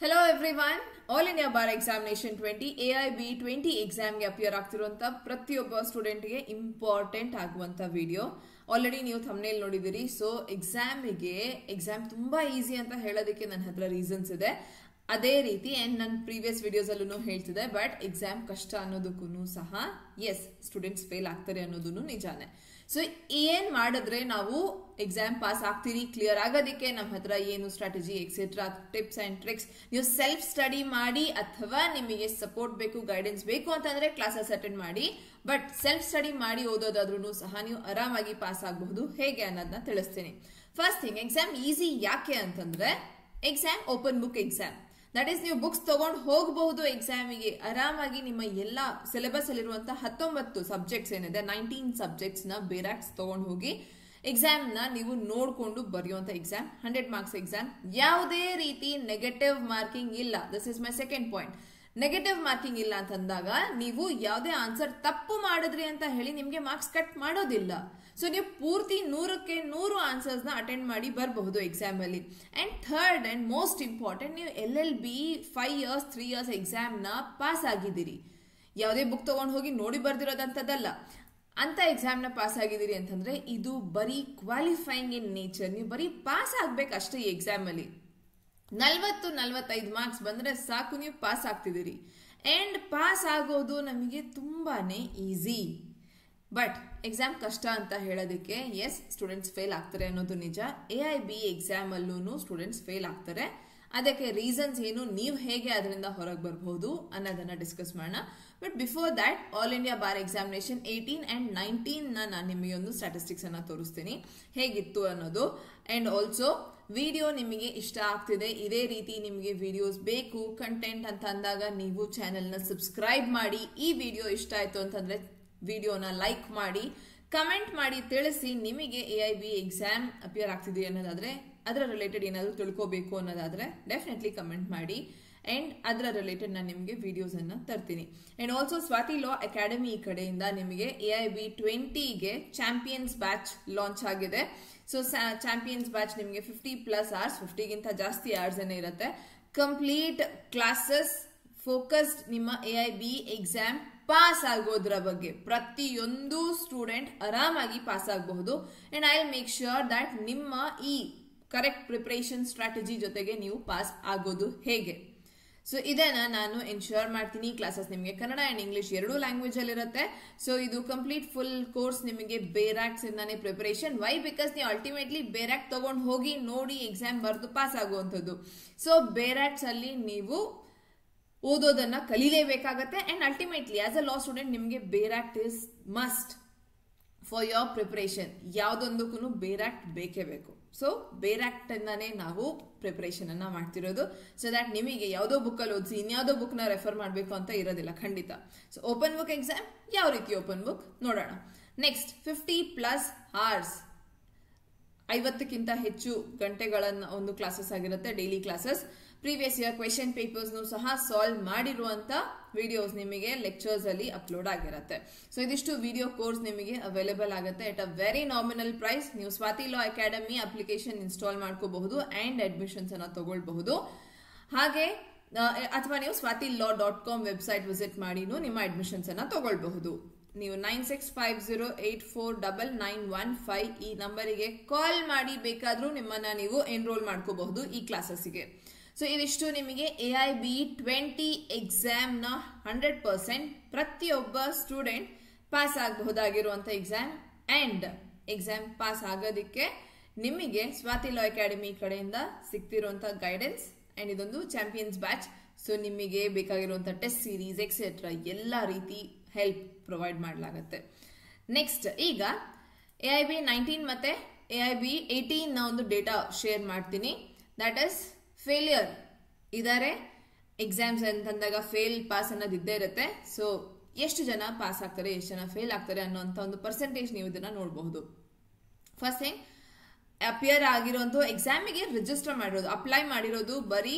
Hello everyone, All India Bar Examination 20 AIB 20 ಎಕ್ಸಾಮ್ಗೆ appear ಆಗ್ತಿರುವಂತ ಪ್ರತಿಯೊಬ್ಬ ಸ್ಟೂಡೆಂಟ್ಗೆ important ಆಗುವಂತ ವಿಡಿಯೋ. ಆಲ್ರೆಡಿ ನೀವು ಥಂಬ್ನೇಲ್ ನೋಡಿದಿರಿ. ಸೊ ಎಕ್ಸಾಮ್ ತುಂಬಾ ಈಸಿ ಅಂತ ಹೇಳೋದಕ್ಕೆ ನನ್ನ ಹತ್ರ ರೀಸನ್ಸ್ ಇದೆ. ಅದೇ ರೀತಿ ನನ್ನ ಪ್ರೀವಿಯಸ್ ವಿಡಿಯೋಸ್ ಅಲ್ಲೂ ಹೇಳ್ತಿದೆ, ಬಟ್ ಎಕ್ಸಾಮ್ ಕಷ್ಟ ಅನ್ನೋದಕ್ಕೂ ಸಹ ಎಸ್ ಸ್ಟೂಡೆಂಟ್ಸ್ ಫೇಲ್ ಆಗ್ತಾರೆ ಅನ್ನೋದನ್ನು ನಿಜಾನೇ. ಸೊ ಏನ್ ಮಾಡಿದ್ರೆ ನಾವು ಎಕ್ಸಾಮ್ ಪಾಸ್ ಆಗ್ತೀರಿ, ಕ್ಲಿಯರ್ ಆಗೋದಕ್ಕೆ ನಮ್ಮ ಹತ್ರ ಏನು strategy etcetera tips and tricks. ನೀವು ಸೆಲ್ಫ್ ಸ್ಟಡಿ ಮಾಡಿ ಅಥವಾ ನಿಮಗೆ ಸಪೋರ್ಟ್ ಬೇಕು, ಗೈಡೆನ್ಸ್ ಬೇಕು ಅಂತಂದ್ರೆ ಕ್ಲಾಸಸ್ ಅಟೆಂಡ್ ಮಾಡಿ. ಬಟ್ ಸೆಲ್ಫ್ ಸ್ಟಡಿ ಮಾಡಿ ಓದೋದಾದ್ರೂ ಸಹ ನೀವು ಆರಾಮಾಗಿ ಪಾಸ್ ಆಗಬಹುದು. ಹೇಗೆ ಅನ್ನೋದನ್ನ ತಿಳಿಸ್ತೀನಿ. ಫಸ್ಟ್ ಥಿಂಗ್, ಎಕ್ಸಾಮ್ ಈಸಿ ಯಾಕೆ ಅಂತಂದ್ರೆ exam open book exam. That is ನೀವು ಬುಕ್ಸ್ ತಗೊಂಡು ಹೋಗಬಹುದು ಎಕ್ಸಾಮಿಗೆ ಆರಾಮಾಗಿ. ನಿಮ್ಮ ಎಲ್ಲ ಸಿಲೆಬಸ್ ಅಲ್ಲಿರುವಂತಹ 19 ಸಬ್ಜೆಕ್ಟ್ಸ್ ಏನಿದೆ, 19 ಸಬ್ಜೆಕ್ಟ್ಸ್ ನ ಬೇರಾಕ್ಸ್ ತಗೊಂಡು ಹೋಗಿ ಎಕ್ಸಾಮ್ ನ ನೀವು ನೋಡ್ಕೊಂಡು ಬರೆಯುವಂತ ಎಕ್ಸಾಮ್. 100 marks exam. ಯಾವುದೇ ರೀತಿ ನೆಗೆಟಿವ್ ಮಾರ್ಕಿಂಗ್ ಇಲ್ಲ. This is my second point. Negative marking ಇಲ್ಲ ಅಂತಂದಾಗ ನೀವು ಯಾವುದೇ ಆನ್ಸರ್ ತಪ್ಪು ಮಾಡಿದ್ರಿ ಅಂತ ಹೇಳಿ ನಿಮ್ಗೆ ಮಾರ್ಕ್ಸ್ ಕಟ್ ಮಾಡೋದಿಲ್ಲ. ಸೊ ನೀವು ಪೂರ್ತಿ 100ಕ್ಕೆ 100 ಆನ್ಸರ್ಸ್ ನ ಅಟೆಂಡ್ ಮಾಡಿ ಬರಬಹುದು ಎಕ್ಸಾಮ್ ಅಲ್ಲಿ. And third and most important, ನೀವು LLB 5 ಇಯರ್ಸ್ 3 ಇಯರ್ಸ್ ಎಕ್ಸಾಮ್ ನ ಪಾಸ್ ಆಗಿದ್ದೀರಿ. ಯಾವುದೇ ಬುಕ್ ತಗೊಂಡು ಹೋಗಿ ನೋಡಿ ಬರ್ದಿರೋದಂತದಲ್ಲ. ಅಂತ ಎಕ್ಸಾಮ್ ನ ಪಾಸ್ ಆಗಿದ್ದೀರಿ ಅಂತಂದ್ರೆ ಇದು ಬರೀ ಕ್ವಾಲಿಫೈಯಿಂಗ್ ಇನ್ ನೇಚರ್. ನೀವು ಬರೀ ಪಾಸ್ ಆಗ್ಬೇಕಷ್ಟೇ ಈ ಎಕ್ಸಾಮ್ ಅಲ್ಲಿ. 40-45 ಮಾರ್ಕ್ಸ್ ಬಂದ್ರೆ ಸಾಕು, ನೀವು ಪಾಸ್ ಆಗ್ತಿದ್ದೀರಿ. ಅಂಡ್ ಪಾಸ್ ಆಗೋದು ನಮಗೆ ತುಂಬಾನೇ ಈಸಿ. ಬಟ್ ಎಕ್ಸಾಮ್ ಕಷ್ಟ ಅಂತ ಹೇಳೋದಕ್ಕೆ ಎಸ್ ಸ್ಟೂಡೆಂಟ್ಸ್ ಫೇಲ್ ಆಗ್ತಾರೆ ಅನ್ನೋದು ನಿಜ. AIB ಎಕ್ಸಾಮ್ ಅಲ್ಲೂ ಸ್ಟೂಡೆಂಟ್ಸ್ ಫೇಲ್ ಆಗ್ತಾರೆ. ಅದಕ್ಕೆ ರೀಸನ್ಸ್ ಏನು, ನೀವು ಹೇಗೆ ಅದರಿಂದ ಹೊರಗೆ ಬರಬಹುದು ಅನ್ನೋದನ್ನ ಡಿಸ್ಕಸ್ ಮಾಡೋಣ. But before that, all India bar examination 18 and 19 ನಾನು ನಿಮಗೆ ಒಂದು ಸ್ಟಾಟಿಸ್ಟಿಕ್ಸ್ ಅನ್ನ ತೋರಿಸ್ತೀನಿ ಹೇಗಿತ್ತು ಅನ್ನೋದು. ಅಂಡ್ ಆಲ್ಸೋ ವಿಡಿಯೋ ನಿಮಗೆ ಇಷ್ಟ ಆಗ್ತಿದೆ, ಇದೇ ರೀತಿ ನಿಮಗೆ ವಿಡಿಯೋಸ್ ಬೇಕು ಕಂಟೆಂಟ್ ಅಂತ ಅಂದಾಗ ನೀವು ಚಾನೆಲ್ನ ಸಬ್ಸ್ಕ್ರೈಬ್ ಮಾಡಿ. ಈ ವಿಡಿಯೋ ಇಷ್ಟ ಆಯ್ತು ಅಂತಂದ್ರೆ ವಿಡಿಯೋನ ಲೈಕ್ ಮಾಡಿ, ಕಮೆಂಟ್ ಮಾಡಿ ತಿಳಿಸಿ. ನಿಮಗೆ AIB ಎಕ್ಸಾಮ್ ಅಪಿಯರ್ ಆಗ್ತಿದೆ ಅನ್ನೋದಾದ್ರೆ, ಅದರ ರಿಲೇಟೆಡ್ ಏನಾದರೂ ತಿಳ್ಕೋಬೇಕು ಅನ್ನೋದಾದ್ರೆ ಡೆಫಿನೆಟ್ಲಿ ಕಮೆಂಟ್ ಮಾಡಿ. ಅಂಡ್ ಅದರ ರಿಲೇಟೆಡ್ ನಾನು ನಿಮಗೆ ವಿಡಿಯೋಸ್ ಅನ್ನ ತರ್ತೀನಿ. And also Swathi law academy ಕಡೆಯಿಂದ ನಿಮಗೆ AIB 20ಗೆ ಚಾಂಪಿಯನ್ಸ್ ಬ್ಯಾಚ್ ಲಾಂಚ್ ಆಗಿದೆ. ಸೊ ಚಾಂಪಿಯನ್ಸ್ ಬ್ಯಾಚ್ ನಿಮಗೆ 50+ ಅವರ್ಸ್, 50ಗಿಂತ ಜಾಸ್ತಿ ಅವರ್ಸ್ ಏನೇ ಇರುತ್ತೆ. ಕಂಪ್ಲೀಟ್ ಕ್ಲಾಸಸ್ ಫೋಕಸ್ಡ್ ನಿಮ್ಮ AIB ಎಕ್ಸಾಮ್ ಪಾಸ್ ಆಗೋದ್ರ ಬಗ್ಗೆ. ಪ್ರತಿಯೊಂದು ಸ್ಟೂಡೆಂಟ್ ಆರಾಮಾಗಿ ಪಾಸ್ ಆಗಬಹುದು. And I will make sure that ನಿಮ್ಮ ಈ ಕರೆಕ್ಟ್ ಪ್ರಿಪರೇಷನ್ ಸ್ಟ್ರಾಟಜಿ ಜೊತೆಗೆ ನೀವು ಪಾಸ್ ಆಗೋದು ಹೇಗೆ. ಸೊ ಇದನ್ನ ನಾನು ಎನ್ಶ್ಯೂರ್ ಮಾಡ್ತೀನಿ. ಕ್ಲಾಸಸ್ ನಿಮಗೆ ಕನ್ನಡ ಅಂಡ್ ಇಂಗ್ಲಿಷ್ 2 ಲ್ಯಾಂಗ್ವೇಜ್ ಅಲ್ಲಿ ಇರುತ್ತೆ. ಸೊ ಇದು ಕಂಪ್ಲೀಟ್ ಫುಲ್ ಕೋರ್ಸ್ ನಿಮಗೆ ಬೇರಾಕ್ಸ್ ಇಂದಾನೆ ಪ್ರಿಪರೇಷನ್. ವೈ? ಬಿಕಾಸ್ ನೀವು ಅಲ್ಟಿಮೇಟ್ಲಿ ಬೇರಾಕ್ ತಗೊಂಡು ಹೋಗಿ ನೋಡಿ ಎಕ್ಸಾಮ್ ಬರೆದು ಪಾಸ್ ಆಗುವಂಥದ್ದು. ಸೊ ಬೇರಾಕ್ಸ್ ಅಲ್ಲಿ ನೀವು ಓದೋದನ್ನ ಕಲೀಲೇಬೇಕಾಗತ್ತೆ. And ultimately as a law student ನಿಮಗೆ bare act is must for your preparation. ಯಾವುದೊಂದಕ್ಕೂ ಬೇರಾಕ್ಟ್ ಬೇಕೇ ಬೇಕು. ಸೊ ಬೇರಾಕ್ಟ್ ಇಂದಾನೆ ನಾವು ಪ್ರಿಪರೇಷನ್ ಅನ್ನ ಮಾಡ್ತಿರೋದು. ಸೊ ದಟ್ ನಿಮಗೆ ಯಾವುದೋ ಬುಕ್ ಅಲ್ಲಿ ಓದಿಸಿ ಇನ್ಯಾವುದೋ ಬುಕ್ ನ ರೆಫರ್ ಮಾಡಬೇಕು ಅಂತ ಇರೋದಿಲ್ಲ ಖಂಡಿತ. ಸೊ ಓಪನ್ ಬುಕ್ ಎಕ್ಸಾಮ್ ಯಾವ ರೀತಿ ಓಪನ್ ಬುಕ್ ನೋಡೋಣ. ನೆಕ್ಸ್ಟ್ 50+ ಅವರ್ಸ್, 50ಕ್ಕಿಂತ ಹೆಚ್ಚು ಗಂಟೆಗಳನ್ನ ಒಂದು ಕ್ಲಾಸಸ್ ಆಗಿರುತ್ತೆ, daily classes. Previous year question papers ಸಹ ಸಾಲ್ವ್ ಮಾಡಿರುವಂತ ವಿಡಿಯೋಸ್ ನಿಮಗೆ ಲೆಕ್ಚರ್ಸ್ ಅಲ್ಲಿ ಅಪ್ಲೋಡ್ ಆಗಿರುತ್ತೆ. ಸೊ ಇದಿಷ್ಟು ವಿಡಿಯೋ ಕೋರ್ಸ್ ನಿಮಗೆ ಅವೈಲೇಬಲ್ ಆಗುತ್ತೆ ಎಟ್ ಅ ವೆರಿ ನಾಮಿನಲ್ ಪ್ರೈಸ್. ನೀವು Swati law academy application install ಮಾಡ್ಕೋಬಹುದು ಅಂಡ್ ಅಡ್ಮಿಷನ್ಸ್ ಅನ್ನ ತಗೊಳ್ಬಹುದು. ಹಾಗೆ ಅಥವಾ ನೀವು swatilaw.com ವೆಬ್ಸೈಟ್ ವಿಸಿಟ್ ಮಾಡಿನೂ ನಿಮ್ಮ ಅಡ್ಮಿಷನ್ಸ್ ಅನ್ನ ತಗೊಳ್ಬಹುದು. ನೀವು 9650849915 ಈ ನಂಬರಿಗೆ ಕಾಲ್ ಮಾಡಿ ಬೇಕಾದ್ರೂ ನಿಮ್ಮನ್ನ ನೀವು ಎನ್ರೋಲ್ ಮಾಡ್ಕೋಬಹುದು ಈ ಕ್ಲಾಸಸ್ಗೆ. ಸೊ ಇದಿಷ್ಟು ನಿಮಗೆ AIB 20 ಎಕ್ಸಾಮ್ ನ 100% ಪ್ರತಿಯೊಬ್ಬ ಸ್ಟೂಡೆಂಟ್ ಪಾಸ್ ಆಗಬಹುದಾಗಿರುವಂತ ಎಕ್ಸಾಮ್. ಅಂಡ್ ಎಕ್ಸಾಮ್ ಪಾಸ್ ಆಗೋದಿಕ್ಕೆ ನಿಮಗೆ ಸ್ವಾತಿ ಲಾ ಅಕಾಡೆಮಿ ಕಡೆಯಿಂದ ಸಿಗ್ತಿರುವಂತ ಗೈಡೆನ್ಸ್ ಅಂಡ್ ಇದೊಂದು ಚಾಂಪಿಯನ್ಸ್ ಬ್ಯಾಚ್. ಸೊ ನಿಮಗೆ ಬೇಕಾಗಿರುವಂತ ಟೆಸ್ಟ್ ಸೀರೀಸ್ ಎಕ್ಸೆಟ್ರಾ ಎಲ್ಲ ರೀತಿ ಹೆಲ್ಪ್ ಪ್ರೊವೈಡ್ ಮಾಡಲಾಗುತ್ತೆ. ನೆಕ್ಸ್ಟ್ ಈಗ AIB 19 ಮತ್ತೆ AIB 18 ನ ಒಂದು ಡೇಟಾ ಶೇರ್ ಮಾಡ್ತೀನಿ. ದಟ್ ಇಸ್ ಫೇಲಿಯರ್ ಇದಾರೆ ಎಕ್ಸಾಮ್ಸ್ ಅಂತಂದಾಗ ಫೇಲ್ ಪಾಸ್ ಅನ್ನೋದು ಇದ್ದೇ ಇರುತ್ತೆ. ಸೊ ಎಷ್ಟು ಜನ ಪಾಸ್ ಆಗ್ತಾರೆ, ಎಷ್ಟು ಜನ ಫೇಲ್ ಆಗ್ತಾರೆ ಅನ್ನೋಂಥ ಒಂದು ಪರ್ಸೆಂಟೇಜ್ ನೀವು ಇದನ್ನ ನೋಡಬಹುದು. ಫಸ್ಟ್ ಥಿಂಗ್, ಅಪಿಯರ್ ಆಗಿರುವಂತ ಎಕ್ಸಾಮಿಗೆ ರಿಜಿಸ್ಟರ್ ಮಾಡಿರೋದು, ಅಪ್ಲೈ ಮಾಡಿರೋದು ಬರೀ.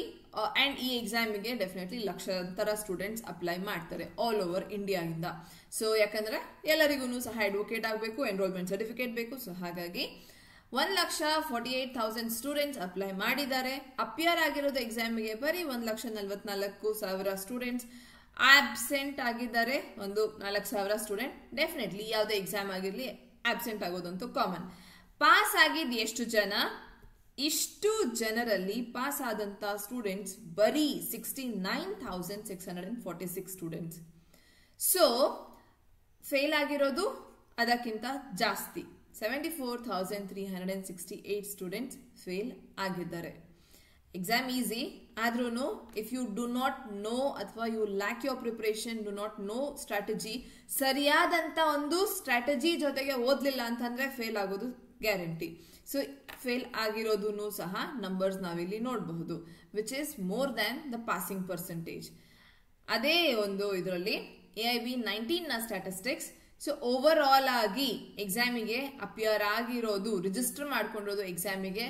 ಅಂಡ್ ಈ ಎಕ್ಸಾಮಿಗೆ ಡೆಫಿನೆಟ್ಲಿ ಲಕ್ಷಾಂತರ ಸ್ಟೂಡೆಂಟ್ಸ್ ಅಪ್ಲೈ ಮಾಡ್ತಾರೆ ಆಲ್ ಓವರ್ ಇಂಡಿಯಾದಿಂದ. ಸೊ ಯಾಕಂದ್ರೆ ಎಲ್ಲರಿಗೂ ಸಹ ಅಡ್ವೊಕೇಟ್ ಆಗಬೇಕು, ಎನ್ರೋಲ್ಮೆಂಟ್ ಸರ್ಟಿಫಿಕೇಟ್ ಬೇಕು. ಸೊ ಹಾಗಾಗಿ 1,48,000 ಸ್ಟೂಡೆಂಟ್ಸ್ ಅಪ್ಲೈ ಮಾಡಿದ್ದಾರೆ. ಅಪಿಯರ್ ಆಗಿರೋದು ಎಕ್ಸಾಮಿಗೆ ಬರೀ 1,44,000 ಸ್ಟೂಡೆಂಟ್ಸ್. ಆಬ್ಸೆಂಟ್ ಆಗಿದ್ದಾರೆ ಒಂದು 4,000 ಸ್ಟೂಡೆಂಟ್. ಡೆಫಿನೆಟ್ಲಿ ಯಾವುದೇ ಎಕ್ಸಾಮ್ ಆಗಿರ್ಲಿ ಆಬ್ಸೆಂಟ್ ಆಗೋದಂತೂ ಕಾಮನ್. ಪಾಸ್ ಆಗಿದ್ದು ಎಷ್ಟು ಜನ? ಇಷ್ಟು ಜನರಲ್ಲಿ ಪಾಸ್ ಆದಂತ ಸ್ಟೂಡೆಂಟ್ಸ್ ಬರೀ 69,646 ಸ್ಟೂಡೆಂಟ್ಸ್. ಸೊ ಫೇಲ್ ಆಗಿರೋದು ಅದಕ್ಕಿಂತ ಜಾಸ್ತಿ, 74,368 ಸ್ಟೂಡೆಂಟ್ಸ್ ಫೇಲ್ ಆಗಿದ್ದಾರೆ. ಎಕ್ಸಾಮ್ ಈಸಿ ಆದ್ರೂ if you do not know ಅಥವಾ you lack your preparation, do not know strategy, ಸರಿಯಾದಂತ ಒಂದು ಸ್ಟ್ರಾಟಜಿ ಜೊತೆಗೆ ಓದ್ಲಿಲ್ಲ ಅಂತಂದ್ರೆ ಫೇಲ್ ಆಗೋದು ಗ್ಯಾರಂಟಿ. ಸೊ ಫೇಲ್ ಆಗಿರೋದನ್ನು ಸಹ ನಂಬರ್ಸ್ ನಾವಿಲ್ಲಿ ನೋಡಬಹುದು, which is more than the passing percentage. ಅದೇ ಒಂದು ಇದರಲ್ಲಿ AIB 19 ನ ಸ್ಟ್ಯಾಟಿಸ್ಟಿಕ್ಸ್. ಸೊ ಓವರ್ ಆಲ್ ಆಗಿ ಎಕ್ಸಾಮಿಗೆ ಅಪಿಯರ್ ಆಗಿರೋದು, ರಿಜಿಸ್ಟರ್ ಮಾಡ್ಕೊಂಡಿರೋದು ಎಕ್ಸಾಮಿಗೆ,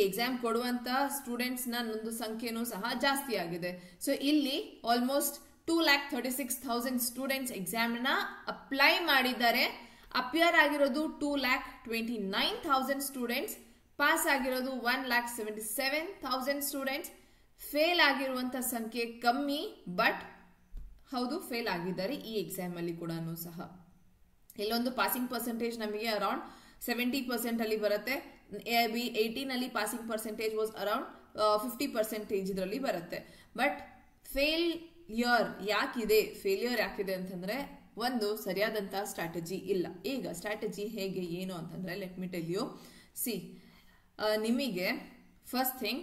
ಎಕ್ಸಾಮ್ ಕೊಡುವಂತ ಸ್ಟೂಡೆಂಟ್ಸ್ ನ ಒಂದು ಸಂಖ್ಯೆನೂ ಸಹ ಜಾಸ್ತಿ ಆಗಿದೆ. ಸೊ ಇಲ್ಲಿ ಆಲ್ಮೋಸ್ಟ್ 2,36,000 ಸ್ಟೂಡೆಂಟ್ಸ್ ಎಕ್ಸಾಮ್ ನ ಅಪ್ಲೈ ಮಾಡಿದ್ದಾರೆ. ಅಪಿಯರ್ ಆಗಿರೋದು 2,29,000 ಸ್ಟೂಡೆಂಟ್ಸ್, ಪಾಸ್ ಆಗಿರೋದು 1,77,000 ಸ್ಟೂಡೆಂಟ್ಸ್. ಫೇಲ್ ಆಗಿರುವಂತ ಸಂಖ್ಯೆ ಕಮ್ಮಿ, ಬಟ್ ಹೌದು ಫೇಲ್ ಆಗಿದ್ದಾರೆ ಈ ಎಕ್ಸಾಮ್ ಅಲ್ಲಿ ಕೂಡ ಸಹ. ಇಲ್ಲೊಂದು ಪಾಸಿಂಗ್ ಪರ್ಸೆಂಟೇಜ್ ನಮಗೆ ಅರೌಂಡ್ 70% ಅಲ್ಲಿ ಬರುತ್ತೆ. AIB 18 ಅಲ್ಲಿ ಪಾಸಿಂಗ್ ಪರ್ಸೆಂಟೇಜ್ ವಾಸ್ ಅರೌಂಡ್ 50% ಇದರಲ್ಲಿ ಬರುತ್ತೆ. ಬಟ್ ಫೇಲ್ಯೂರ್ ಯಾಕಿದೆ ಅಂತಂದ್ರೆ ಒಂದು ಸರಿಯಾದಂತ ಸ್ಟ್ರಾಟಜಿ ಇಲ್ಲ. ಈಗ ಸ್ಟ್ರಾಟಜಿ ಹೇಗೆ ಏನು ಅಂತಂದ್ರೆ ಲೆಟ್ ಮಿ ಟೆಲ್ ಯು. ನಿಮಗೆ first thing,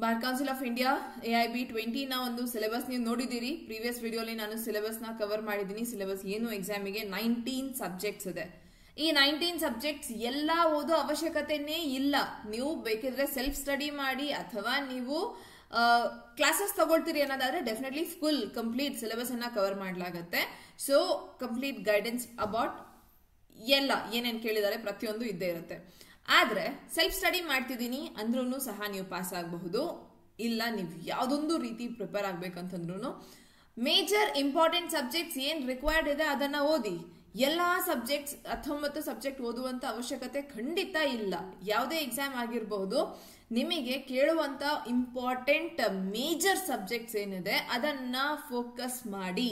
bar council of India AIB 20 ನ ಒಂದು ಸಿಲೆಬಸ್ ನೀವು ನೋಡಿದಿರಿ. ಪ್ರೀವಿಯಸ್ ವಿಡಿಯೋಲಿ ನಾನು ಸಿಲೆಬಸ್ ನ ಕವರ್ ಮಾಡಿದ್ದೀನಿ. ಸಿಲೆಬಸ್ ಏನು ಎಕ್ಸಾಮಿಗೆ 19 ಸಬ್ಜೆಕ್ಟ್ಸ್ ಇದೆ. ಈ 19 ಸಬ್ಜೆಕ್ಟ್ಸ್ ಎಲ್ಲ ಓದೋ ಅವಶ್ಯಕತೆನೇ ಇಲ್ಲ. ನೀವು ಬೇಕಿದ್ರೆ ಸೆಲ್ಫ್ ಸ್ಟಡಿ ಮಾಡಿ ಅಥವಾ ನೀವು ಕ್ಲಾಸಸ್ ತಗೊಳ್ತೀರಿ ಅನ್ನೋದಾದ್ರೆ ಡೆಫಿನೆಟ್ಲಿ ಫುಲ್ ಕಂಪ್ಲೀಟ್ ಸಿಲೆಬಸ್ ಅನ್ನ ಕವರ್ ಮಾಡಲಾಗತ್ತೆ. ಸೊ ಕಂಪ್ಲೀಟ್ ಗೈಡೆನ್ಸ್ ಅಬೌಟ್ ಎಲ್ಲ ಏನೇನು ಕೇಳಿದ್ದಾರೆ ಪ್ರತಿಯೊಂದು ಇದ್ದೇ ಇರುತ್ತೆ. ಆದ್ರೆ ಸೆಲ್ಫ್ ಸ್ಟಡಿ ಮಾಡ್ತಿದ್ದೀನಿ ಅಂದ್ರೂ ಸಹ ನೀವು ಪಾಸ್ ಆಗಬಹುದು. ಇಲ್ಲ ನೀವು ಯಾವ್ದೊಂದು ರೀತಿ ಪ್ರಿಪೇರ್ ಆಗ್ಬೇಕಂತಂದ್ರೂ ಮೇಜರ್ ಇಂಪಾರ್ಟೆಂಟ್ ಸಬ್ಜೆಕ್ಟ್ಸ್ ಏನ್ ರಿಕ್ವೈರ್ಡ್ ಇದೆ ಅದನ್ನ ಓದಿ. ಎಲ್ಲಾ ಸಬ್ಜೆಕ್ಟ್ಸ್ 19 ಸಬ್ಜೆಕ್ಟ್ ಓದುವಂತ ಅವಶ್ಯಕತೆ ಖಂಡಿತ ಇಲ್ಲ. ಯಾವುದೇ ಎಕ್ಸಾಮ್ ಆಗಿರಬಹುದು, ನಿಮಗೆ ಕೇಳುವಂತ ಇಂಪಾರ್ಟೆಂಟ್ ಮೇಜರ್ ಸಬ್ಜೆಕ್ಟ್ಸ್ ಏನಿದೆ ಅದನ್ನ ಫೋಕಸ್ ಮಾಡಿ.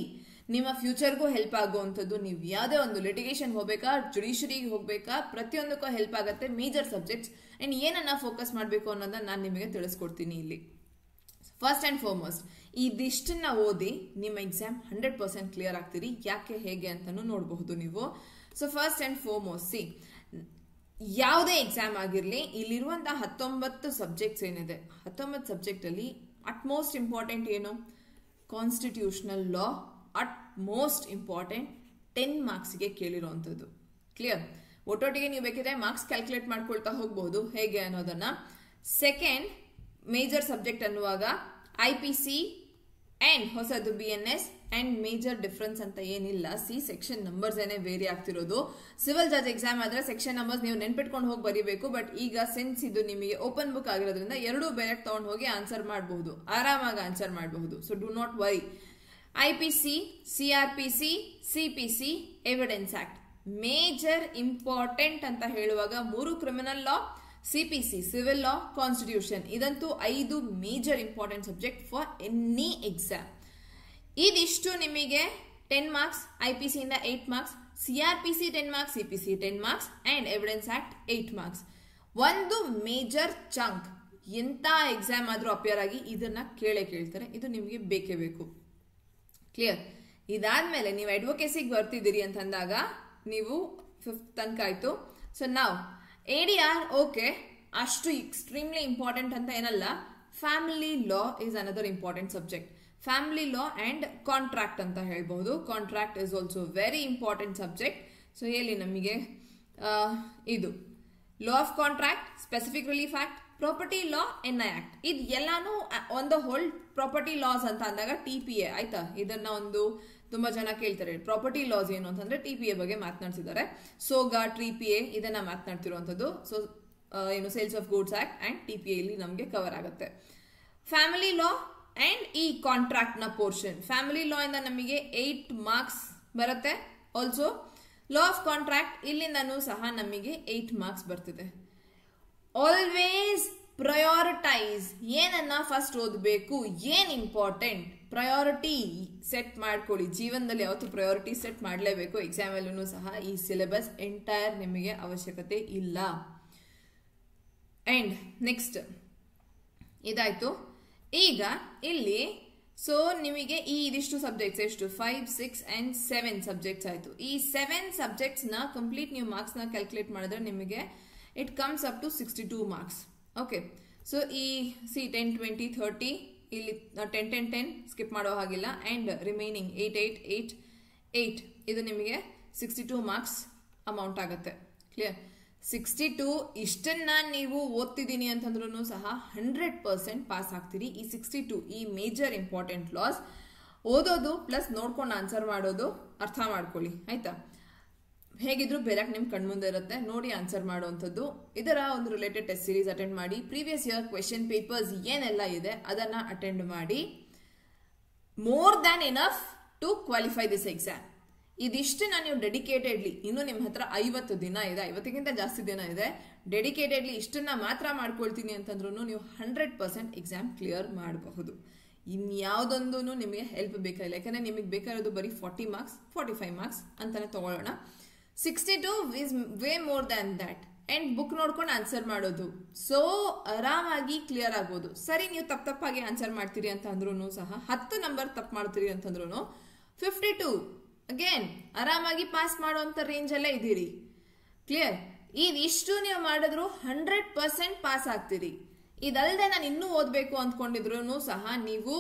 ನಿಮ್ಮ ಫ್ಯೂಚರ್ಗೂ ಹೆಲ್ಪ್ ಆಗುವಂಥದ್ದು. ನೀವು ಯಾವುದೇ ಒಂದು ಲಿಟಿಗೇಷನ್ ಹೋಗ್ಬೇಕಾ, ಜುಡಿಷರಿಗೆ ಹೋಗ್ಬೇಕಾ, ಪ್ರತಿಯೊಂದಕ್ಕೂ ಹೆಲ್ಪ್ ಆಗುತ್ತೆ ಮೇಜರ್ ಸಬ್ಜೆಕ್ಟ್ಸ್. ಅಂಡ್ ಏನನ್ನ ಫೋಕಸ್ ಮಾಡಬೇಕು ಅನ್ನೋದನ್ನ ನಾನು ನಿಮಗೆ ತಿಳಿಸ್ಕೊಡ್ತೀನಿ ಇಲ್ಲಿ. ಫಸ್ಟ್ ಅಂಡ್ ಫಾರ್ಮೋಸ್ಟ್ ಇದಿಷ್ಟನ್ನ ಓದಿ ನಿಮ್ಮ ಎಕ್ಸಾಮ್ 100% ಕ್ಲಿಯರ್ ಆಗ್ತೀರಿ. ಯಾಕೆ ಹೇಗೆ ಅಂತಾನು ನೋಡಬಹುದು ನೀವು. ಸೊ ಫಸ್ಟ್ ಅಂಡ್ ಫಾರ್ಮೋಸ್ಟ್ ಯಾವುದೇ ಎಕ್ಸಾಮ್ ಆಗಿರ್ಲಿ, ಇಲ್ಲಿರುವಂತಹ 19 ಸಬ್ಜೆಕ್ಟ್ಸ್ ಏನಿದೆ, 19 ಸಬ್ಜೆಕ್ಟ್ ಅಲ್ಲಿ ಅಟ್ ಮೋಸ್ಟ್ ಇಂಪಾರ್ಟೆಂಟ್ ಏನು? Constitutional law at most important 10 ಮಾರ್ಕ್ಸ್ಗೆ ಕೇಳಿರುವಂಥದ್ದು. ಕ್ಲಿಯರ್? ಒಟ್ಟೊಟ್ಟಿಗೆ ನೀವು ಬೇಕಿದ್ರೆ ಮಾರ್ಕ್ಸ್ ಕ್ಯಾಲ್ಕುಲೇಟ್ ಮಾಡ್ಕೊಳ್ತಾ ಹೋಗ್ಬಹುದು ಹೇಗೆ ಅನ್ನೋದನ್ನ. ಸೆಕೆಂಡ್ ಮೇಜರ್ ಸಬ್ಜೆಕ್ಟ್ ಅನ್ನುವಾಗ IPC ಅಂಡ್ ಹೊಸದು BNS ಅಂಡ್ ಮೇಜರ್ ಡಿಫರೆನ್ಸ್ ಅಂತ ಏನಿಲ್ಲ. ಸೆಕ್ಷನ್ ನಂಬರ್ಸ್ ಏನೇ ವೇರಿ ಆಗ್ತಿರೋದು. ಸಿವಿಲ್ ಜಜ್ ಎಕ್ಸಾಮ್ ಆದ್ರೆ ಸೆಕ್ಷನ್ ನಂಬರ್ಸ್ ನೀವು ನೆನ್ಪಿಟ್ಕೊಂಡು ಹೋಗಿ ಬರೀಬೇಕು. ಬಟ್ ಈಗ ಸೆನ್ಸ್ ಇದು ನಿಮಗೆ ಓಪನ್ ಬುಕ್ ಆಗಿರೋದ್ರಿಂದ ಎರಡೂ ಬೇರೆ ತಗೊಂಡು ಹೋಗಿ ಆನ್ಸರ್ ಮಾಡಬಹುದು, ಆರಾಮಾಗಿ ಆನ್ಸರ್ ಮಾಡಬಹುದು. So do not worry. IPC, CRPC, CPC, evidence act major important ಅಂತ ಹೇಳುವಾಗ 3 ಕ್ರಿಮಿನಲ್ ಲಾ, CPC ಸಿವಿಲ್ ಲಾ, ಕಾನ್ಸ್ಟಿಟ್ಯೂಷನ್, ಇದಂತೂ 5 major important subject for any exam. ಇದಿಷ್ಟು ನಿಮಗೆ 10 ಮಾರ್ಕ್ಸ್, IPC ಇಂದ 8 marks, CRPC 10 marks, CPC 10 marks and evidence act 8 marks. ಒಂದು major chunk ಎಂತ exam ಆದ್ರೂ appear ಆಗಿ ಇದನ್ನ ಕೇಳ್ತಾರೆ. ಇದು ನಿಮಗೆ ಬೇಕೇ ಬೇಕು. ಕ್ಲಿಯರ್? ಇದಾದ್ಮೇಲೆ ನೀವು ಅಡ್ವೊಕೇಸಿಗೆ ಬರ್ತಿದ್ದೀರಿ ಅಂತಂದಾಗ ನೀವು 5th ತನಕ ಆಯ್ತು. ಸೊ ನಾವು ADR ಓಕೆ, ಅಷ್ಟು ಎಕ್ಸ್ಟ್ರೀಮ್ಲಿ ಇಂಪಾರ್ಟೆಂಟ್ ಅಂತ ಏನಲ್ಲ. Family law is another important subject. Family law and contract ಅಂತ ಹೇಳ್ಬಹುದು. Contract is also very important subject. So ಎಲ್ಲಿ ನಮಗೆ ಇದು law of contract, specific relief act, property law, NI act, ಇದು ಎಲ್ಲಾನು on the whole property loss ಅಂತ ಅಂದಾಗ TPA ಆಯ್ತಾ. ಇದನ್ನ ಒಂದು ತುಂಬಾ ಜನ ಕೇಳ್ತಾರೆ, ಪ್ರಾಪರ್ಟಿ ಲಾಸ್ ಏನು ಅಂತಂದ್ರೆ TPA ಬಗ್ಗೆ ಮಾತನಾಡ್ತಿದ್ದಾರೆ. ಸೋಗಾ, TPA ಇದನ್ನ ಮಾತನಾಡ್ತಿರುವಂತದ್ದು. ಸೊ ಏನು sales of goods act and TPA ಇಲ್ಲಿ ನಮಗೆ ಕವರ್ ಆಗುತ್ತೆ. ಫ್ಯಾಮಿಲಿ ಲಾ ಅಂಡ್ ಈ ಕಾಂಟ್ರಾಕ್ಟ್ ನ ಪೋರ್ಷನ್, ಫ್ಯಾಮಿಲಿ ಲಾ ಇಂದ ನಮಗೆ 8 ಮಾರ್ಕ್ಸ್ ಬರುತ್ತೆ. ಆಲ್ಸೋ ಲಾ ಆಫ್ ಕಾಂಟ್ರಾಕ್ಟ್ ಇಲ್ಲಿಂದನೂ ಸಹ ನಮಗೆ 8 ಮಾರ್ಕ್ಸ್ ಬರ್ತಿದೆ. ಆಲ್ವೇಸ್ ಪ್ರಯಾರಿಟೈಸ್, ಏನನ್ನ ಫಸ್ಟ್ ಓದಬೇಕು, ಏನ್ ಇಂಪಾರ್ಟೆಂಟ್, ಪ್ರಯಾರಿಟಿ ಸೆಟ್ ಮಾಡ್ಕೊಳ್ಳಿ. ಜೀವನದಲ್ಲಿ ಯಾವತ್ತು ಪ್ರಯಾರಿಟಿ ಸೆಟ್ ಮಾಡಲೇಬೇಕು. ಎಕ್ಸಾಮ್ ಅಲ್ಲೂ ಸಹ ಈ ಸಿಲೆಬಸ್ ಎಂಟೈರ್ ನಿಮಗೆ ಅವಶ್ಯಕತೆ ಇಲ್ಲ. ಅಂಡ್ ನೆಕ್ಸ್ಟ್ ಇದಾಯ್ತು. ಈಗ ಇಲ್ಲಿ ಸೊ ನಿಮಗೆ ಈ ಇದಿಷ್ಟು ಸಬ್ಜೆಕ್ಟ್ಸ್ ಎಷ್ಟು 5, 6 and 7 ಸಬ್ಜೆಕ್ಟ್ಸ್ ಆಯ್ತು. ಈ 7 ಸಬ್ಜೆಕ್ಟ್ಸ್ ನ ಕಂಪ್ಲೀಟ್ ನೀವು ಮಾರ್ಕ್ಸ್ ನ ಕ್ಯಾಲ್ಕುಲೇಟ್ ಮಾಡಿದ್ರೆ ನಿಮಗೆ it comes up to 62 marks. Okay, so ಈ 10, 20, 30 ಇಲ್ಲಿ 10, 10, 10 ಸ್ಕಿಪ್ ಮಾಡೋ ಹಾಗಿಲ್ಲ. ಅಂಡ್ ರಿಮೈನಿಂಗ್ 8, 8, 8, 8 ಇದು ನಿಮಗೆ 62 ಮಾರ್ಕ್ಸ್ ಅಮೌಂಟ್ ಆಗುತ್ತೆ. ಕ್ಲಿಯರ್? 62 ಇಷ್ಟನ್ನ ನೀವು ಓದ್ತಿದ್ದೀನಿ ಅಂತಂದ್ರೂ ಸಹ 100% ಪಾಸ್ ಆಗ್ತೀರಿ. ಈ 62 ಈ ಮೇಜರ್ ಇಂಪಾರ್ಟೆಂಟ್ ಲಾಸ್ ಓದೋದು ಪ್ಲಸ್ ನೋಡ್ಕೊಂಡು ಆನ್ಸರ್ ಮಾಡೋದು ಅರ್ಥ ಮಾಡ್ಕೊಳ್ಳಿ ಆಯ್ತಾ. ಹೇಗಿದ್ರು ಬೇರೆ ನಿಮ್ ಕಣ್ಮುಂದೆ ಇರುತ್ತೆ, ನೋಡಿ ಆನ್ಸರ್ ಮಾಡುವಂಥದ್ದು. ಇದರ ಒಂದು ರಿಲೇಟೆಡ್ ಟೆಸ್ಟ್ ಸೀರೀಸ್ ಅಟೆಂಡ್ ಮಾಡಿ. ಪ್ರೀವಿಯಸ್ ಇಯರ್ ಕ್ವೆಶನ್ ಪೇಪರ್ಸ್ ಏನೆಲ್ಲ ಇದೆ ಅದನ್ನ ಅಟೆಂಡ್ ಮಾಡಿ. More than enough to qualify this exam. ಇದಿಷ್ಟನ್ನ ನೀವು ಡೆಡಿಕೇಟೆಡ್ಲಿ, ಇನ್ನು ನಿಮ್ಮ ಹತ್ರ 50 ದಿನ ಇದೆ, 50ಕ್ಕಿಂತ ಜಾಸ್ತಿ ದಿನ ಇದೆ, ಡೆಡಿಕೇಟೆಡ್ಲಿ ಇಷ್ಟನ್ನ ಮಾತ್ರ ಮಾಡ್ಕೊಳ್ತೀನಿ ಅಂತಂದ್ರೂ ನೀವು 100% ಎಕ್ಸಾಮ್ ಕ್ಲಿಯರ್ ಮಾಡಬಹುದು. ಇನ್ಯಾವುದೊಂದು ನಿಮಗೆ ಹೆಲ್ಪ್ ಬೇಕಾಗಿಲ್ಲ. ಯಾಕಂದ್ರೆ ನಿಮಗೆ ಬೇಕಾಗಿರೋದು ಬರೀ 40 ಮಾರ್ಕ್ಸ್ 45 ಮಾರ್ಕ್ಸ್ ಅಂತಾನೆ ತಗೊಳ್ಳೋಣ. 62 is way more than that. And book ನೋಡ್ಕೊಂಡು ಆನ್ಸರ್ ಮಾಡೋದು, ಸೊ ಆರಾಮಾಗಿ ಕ್ಲಿಯರ್ ಆಗ್ಬೋದು. ಸರಿ, ನೀವು ತಪ್ಪಾಗಿ ಆನ್ಸರ್ ಮಾಡ್ತೀರಿ ಅಂತ ಅಂದ್ರೂ ಸಹ 10 ನಂಬರ್ ತಪ್ಪು ಮಾಡ್ತೀರಿ ಅಂತಂದ್ರೂ 52 ಅಗೇನ್ ಆರಾಮಾಗಿ ಪಾಸ್ ಮಾಡುವಂತ ರೇಂಜ್ ಅಲ್ಲೇ ಇದ್ದೀರಿ. ಕ್ಲಿಯರ್? ಇದಿಷ್ಟು ನೀವು ಮಾಡಿದ್ರು 100% ಪಾಸ್ ಆಗ್ತೀರಿ. ಇದಲ್ಲದೆ ನಾನು ಇನ್ನೂ ಓದ್ಬೇಕು ಅಂದ್ಕೊಂಡಿದ್ರು ಸಹ ನೀವು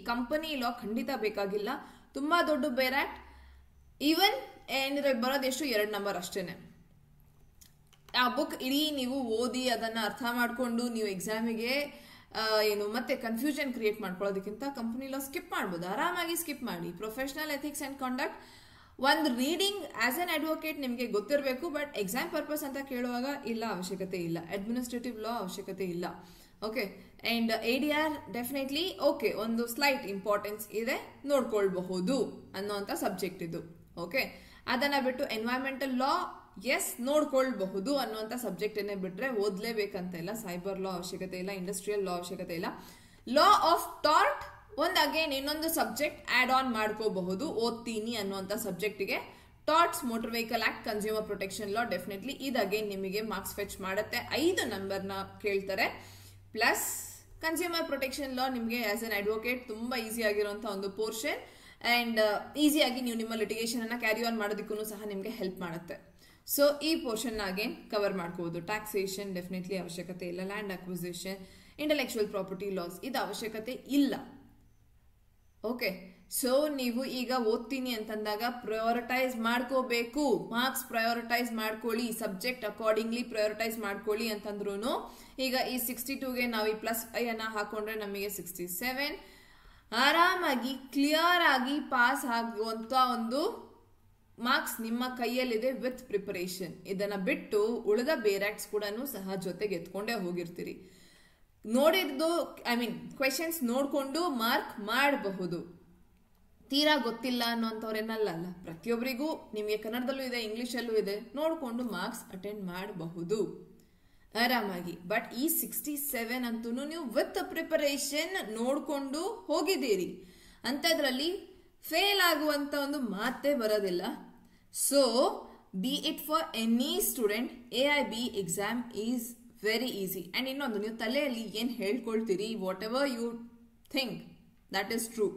ಕಂಪನಿ ಲಾ ಖಂಡಿತ ಬೇಕಾಗಿಲ್ಲ. ತುಂಬಾ ದೊಡ್ಡ ಬೇರಾಕ್ಟ್, ಈವನ್ ಏನಿದ್ರಲ್ಲಿ ಬರೋದೆಷ್ಟು 2 ನಂಬರ್ ಅಷ್ಟೇನೆ. ಆ ಬುಕ್ ಇಡೀ ನೀವು ಓದಿ ಅದನ್ನ ಅರ್ಥ ಮಾಡ್ಕೊಂಡು ನೀವು ಎಕ್ಸಾಮಿಗೆ ಮತ್ತೆ ಕನ್ಫ್ಯೂಷನ್ ಕ್ರಿಯೇಟ್ ಮಾಡ್ಕೊಳ್ಳೋದಕ್ಕಿಂತ ಕಂಪನಿ ಲಾ ಸ್ಕಿಪ್ ಮಾಡ್ಬೋದು, ಆರಾಮಾಗಿ ಸ್ಕಿಪ್ ಮಾಡಿ. ಪ್ರೊಫೆಷನಲ್ ಎಥಿಕ್ಸ್ ಅಂಡ್ ಕಾಂಡಕ್ಟ್ ಒಂದು ರೀಡಿಂಗ್ ಆಸ್ ಅನ್ ಅಡ್ವೊಕೇಟ್ ನಿಮಗೆ ಗೊತ್ತಿರಬೇಕು, ಬಟ್ ಎಕ್ಸಾಮ್ ಪರ್ಪಸ್ ಅಂತ ಕೇಳುವಾಗ ಇಲ್ಲ, ಅವಶ್ಯಕತೆ ಇಲ್ಲ. ಅಡ್ಮಿನಿಸ್ಟ್ರೇಟಿವ್ ಲಾ ಅವಶ್ಯಕತೆ ಇಲ್ಲ. Okay, and ADR definitely okay, ಒಂದು ಸ್ಲೈಟ್ ಇಂಪಾರ್ಟೆನ್ಸ್ ಇದೆ, ನೋಡ್ಕೊಳ್ಬಹುದು ಅನ್ನೋಂಥ ಸಬ್ಜೆಕ್ಟ್ ಇದು. ಓಕೆ, ಅದನ್ನ ಬಿಟ್ಟು ಎನ್ವೈರನ್ಮೆಂಟಲ್ ಲಾ ಎಸ್ ನೋಡ್ಕೊಳ್ಬಹುದು ಅನ್ನುವಂಥ ಸಬ್ಜೆಕ್ಟ್ ಏನೇ ಬಿಟ್ರೆ ಓದ್ಲೇಬೇಕಂತ ಇಲ್ಲ. ಸೈಬರ್ ಲಾ ಅವಶ್ಯಕತೆ ಇಲ್ಲ, ಇಂಡಸ್ಟ್ರಿಯಲ್ ಲಾ ಅವಶ್ಯಕತೆ ಇಲ್ಲ. ಲಾ ಆಫ್ ಟಾರ್ಟ್ ಒಂದು ಅಗೇನ್ ಇನ್ನೊಂದು ಸಬ್ಜೆಕ್ಟ್ ಆಡ್ ಆನ್ ಮಾಡ್ಕೋಬಹುದು ಓದ್ತೀನಿ ಅನ್ನುವಂಥ ಸಬ್ಜೆಕ್ಟ್ಗೆ. Torts, motor vehicle act, consumer protection law definitely ಇದು ಅಗೇನ್ ನಿಮಗೆ ಮಾರ್ಕ್ಸ್ ಫೆಚ್ ಮಾಡುತ್ತೆ. 5 ನಂಬರ್ನ ಕೇಳ್ತಾರೆ. ಪ್ಲಸ್ ಕನ್ಸ್ಯೂಮರ್ ಪ್ರೊಟೆಕ್ಷನ್ ಲಾ ನಿಮಗೆ ಆಸ್ ಅನ್ ಅಡ್ವೊಕೇಟ್ ತುಂಬಾ ಈಸಿ ಆಗಿರುವಂತ ಒಂದು ಪೋರ್ಷನ್. ಅಂಡ್ ಈಸಿಯಾಗಿ ನೀವು ನಿಮ್ಮ ಲಿಟಿಗೇಷನ್ ಅನ್ನ ಕ್ಯಾರಿ ಆನ್ ಮಾಡೋದಕ್ಕೂ ಸಹ ನಿಮಗೆ ಹೆಲ್ಪ್ ಮಾಡುತ್ತೆ. ಸೊ ಈ ಪೋರ್ಷನ್ ಅಗೇನ್ ಕವರ್ ಮಾಡ್ಕೋಬಹುದು. ಟ್ಯಾಕ್ಸೇಷನ್ ಡೆಫಿನೆಟ್ಲಿ ಅವಶ್ಯಕತೆ ಇಲ್ಲ. Land acquisition, intellectual property loss ಇದು ಅವಶ್ಯಕತೆ ಇಲ್ಲ. ಓಕೆ, ಸೊ ನೀವು ಈಗ ಓದ್ತೀನಿ ಅಂತಂದಾಗ ಪ್ರಯಾರಿಟೈಸ್ ಮಾಡ್ಕೋಬೇಕು. ಮಾರ್ಕ್ಸ್ ಪ್ರಯಾರಿಟೈಸ್ ಮಾಡ್ಕೊಳ್ಳಿ, ಸಬ್ಜೆಕ್ಟ್ ಅಕಾರ್ಡಿಂಗ್ಲಿ ಪ್ರಯಾರಿಟೈಸ್ ಮಾಡ್ಕೊಳ್ಳಿ ಅಂತಂದ್ರೂ ಈಗ ಈ 62ಗೆ ನಾವು ಈ +5 ಅನ್ನ ಹಾಕೊಂಡ್ರೆ ನಮಗೆ 67 ಆರಾಮಾಗಿ ಕ್ಲಿಯರ್ ಆಗಿ ಪಾಸ್ ಆಗುವಂತ ಒಂದು ಮಾರ್ಕ್ಸ್ ನಿಮ್ಮ ಕೈಯಲ್ಲಿದೆ ವಿತ್ ಪ್ರಿಪರೇಷನ್. ಇದನ್ನ ಬಿಟ್ಟು ಉಳಿದ ಬೇರಾಕ್ಟ್ಸ್ ಕೂಡ ಸಹ ಜೊತೆಗೆ ಎತ್ಕೊಂಡೇ ಹೋಗಿರ್ತೀರಿ. ನೋಡಿದ್ದು ಕ್ವೆಶನ್ಸ್ ನೋಡ್ಕೊಂಡು ಮಾರ್ಕ್ ಮಾಡಬಹುದು. ತೀರಾ ಗೊತ್ತಿಲ್ಲ ಅನ್ನೋಂಥವ್ರೇನಲ್ಲ, ಪ್ರತಿಯೊಬ್ಬರಿಗೂ ನಿಮಗೆ ಕನ್ನಡದಲ್ಲೂ ಇದೆ, ಇಂಗ್ಲಿಷಲ್ಲೂ ಇದೆ, ನೋಡ್ಕೊಂಡು ಮಾರ್ಕ್ಸ್ ಅಟೆಂಡ್ ಮಾಡಬಹುದು ಆರಾಮಾಗಿ. ಬಟ್ ಈ 67 ಅಂತೂ ನೀವು ವಿತ್ ಪ್ರಿಪರೇಷನ್ ನೋಡ್ಕೊಂಡು ಹೋಗಿದ್ದೀರಿ, ಅಂಥದ್ರಲ್ಲಿ ಫೇಲ್ ಆಗುವಂತ ಒಂದು ಮಾತೇ ಬರೋದಿಲ್ಲ. So be it for any student, AIB exam is very easy. And ಇನ್ನೊಂದು, ನೀವು ತಲೆಯಲ್ಲಿ ಏನ್ ಹೇಳ್ಕೊಳ್ತೀರಿ, whatever you think that is true.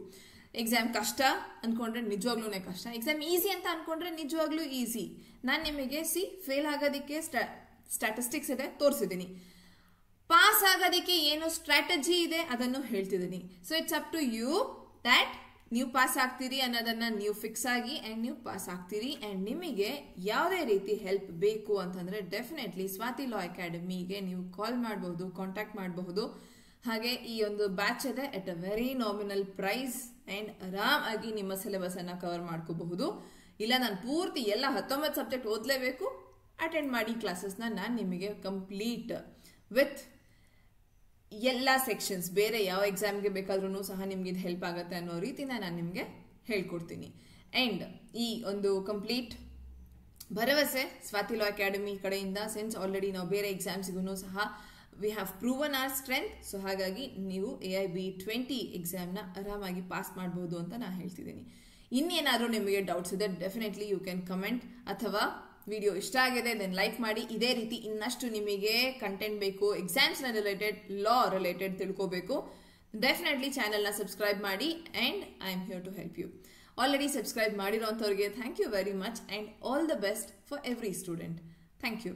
Exam ಕಷ್ಟ ಅನ್ಕೊಂಡ್ರೆ ನಿಜವಾಗ್ಲೂ ಕಷ್ಟ, ಎಕ್ಸಾಮ್ ಈಸಿ ಅಂತ ಅನ್ಕೊಂಡ್ರೆ ನಿಜವಾಗ್ಲೂ ಈಸಿ. ನಾನು ನಿಮಗೆ ಫೇಲ್ ಆಗೋದಕ್ಕೆ ಸ್ಟ್ಯಾಟಿಸ್ಟಿಕ್ಸ್ ಇದೆ ತೋರಿಸಿದ್ದೀನಿ, ಪಾಸ್ ಆಗೋದಕ್ಕೆ ಏನು ಸ್ಟ್ರಾಟಜಿ ಇದೆ ಅದನ್ನು ಹೇಳ್ತಿದ್ದೀನಿ. So it's up to you that ನೀವು ಪಾಸ್ ಆಗ್ತೀರಿ ಅನ್ನೋದನ್ನ ನೀವು ಫಿಕ್ಸ್ ಆಗಿ ಅಂಡ್ ನೀವು ಪಾಸ್ ಆಗ್ತೀರಿ. ಅಂಡ್ ನಿಮಗೆ ಯಾವುದೇ ರೀತಿ ಹೆಲ್ಪ್ ಬೇಕು ಅಂತಂದ್ರೆ ಡೆಫಿನೆಟ್ಲಿ ಸ್ವಾತಿ ಲಾ ಅಕಾಡೆಮಿಗೆ ನೀವು ಕಾಲ್ ಮಾಡಬಹುದು, ಕಾಂಟ್ಯಾಕ್ಟ್ ಮಾಡಬಹುದು. ಹಾಗೆ ಈ ಒಂದು ಬ್ಯಾಚ್ ಇದೆ at a very nominal price and ಆರಾಮಾಗಿ ನಿಮ್ಮ ಸಿಲೆಬಸ್ ಅನ್ನ ಕವರ್ ಮಾಡ್ಕೋಬಹುದು. ಇಲ್ಲ ನಾನು ಪೂರ್ತಿ ಎಲ್ಲ 19 ಸಬ್ಜೆಕ್ಟ್ ಓದ್ಲೇಬೇಕು, ಅಟೆಂಡ್ ಮಾಡಿ ಕ್ಲಾಸಸ್ನ, ನಾನು ನಿಮಗೆ ಕಂಪ್ಲೀಟ್ ವಿತ್ ಎಲ್ಲ ಸೆಕ್ಷನ್ಸ್ ಬೇರೆ ಯಾವ ಎಕ್ಸಾಮ್ಗೆ ಬೇಕಾದ್ರೂ ಸಹ ನಿಮ್ಗೆ ಇದು ಹೆಲ್ಪ್ ಆಗುತ್ತೆ ಅನ್ನೋ ರೀತಿನ ನಾನು ನಿಮಗೆ ಹೇಳ್ಕೊಡ್ತೀನಿ. ಅಂಡ್ ಈ ಒಂದು ಕಂಪ್ಲೀಟ್ ಭರವಸೆ ಸ್ವಾತಿ ಲಾ ಅಕಾಡೆಮಿ ಕಡೆಯಿಂದ, ಸಿನ್ಸ್ ಆಲ್ರೆಡಿ ನಾವು ಬೇರೆ ಎಕ್ಸಾಮ್ಸ್ಗೂ ಸಹ we have proven our strength. So ಹಾಗಾಗಿ ನೀವು AIB20 ಎಕ್ಸಾಮ್ನ ಆರಾಮಾಗಿ ಪಾಸ್ ಮಾಡಬಹುದು ಅಂತ ನಾನು ಹೇಳ್ತಿದ್ದೀನಿ. ಇನ್ನೇನಾದರೂ ನಿಮಗೆ ಡೌಟ್ಸ್ ಇದೆ ಡೆಫಿನೆಟ್ಲಿ ಯು ಕ್ಯಾನ್ ಕಮೆಂಟ್, ಅಥವಾ ವಿಡಿಯೋ ಇಷ್ಟ ಆಗಿದೆ ದೆನ್ ಲೈಕ್ ಮಾಡಿ. ಇದೇ ರೀತಿ ಇನ್ನಷ್ಟು ನಿಮಗೆ ಕಂಟೆಂಟ್ ಬೇಕು, ಎಕ್ಸಾಮ್ಸ್ನ ರಿಲೇಟೆಡ್, ಲಾ ರಿಲೇಟೆಡ್ ತಿಳ್ಕೋಬೇಕು, ಡೆಫಿನೆಟ್ಲಿ ಚಾನೆಲ್ನ ಸಬ್ಸ್ಕ್ರೈಬ್ ಮಾಡಿ and I am here to help you. Already subscribe ಮಾಡಿರೋಂಥವ್ರಿಗೆ thank you very much and all the best for every student. Thank you.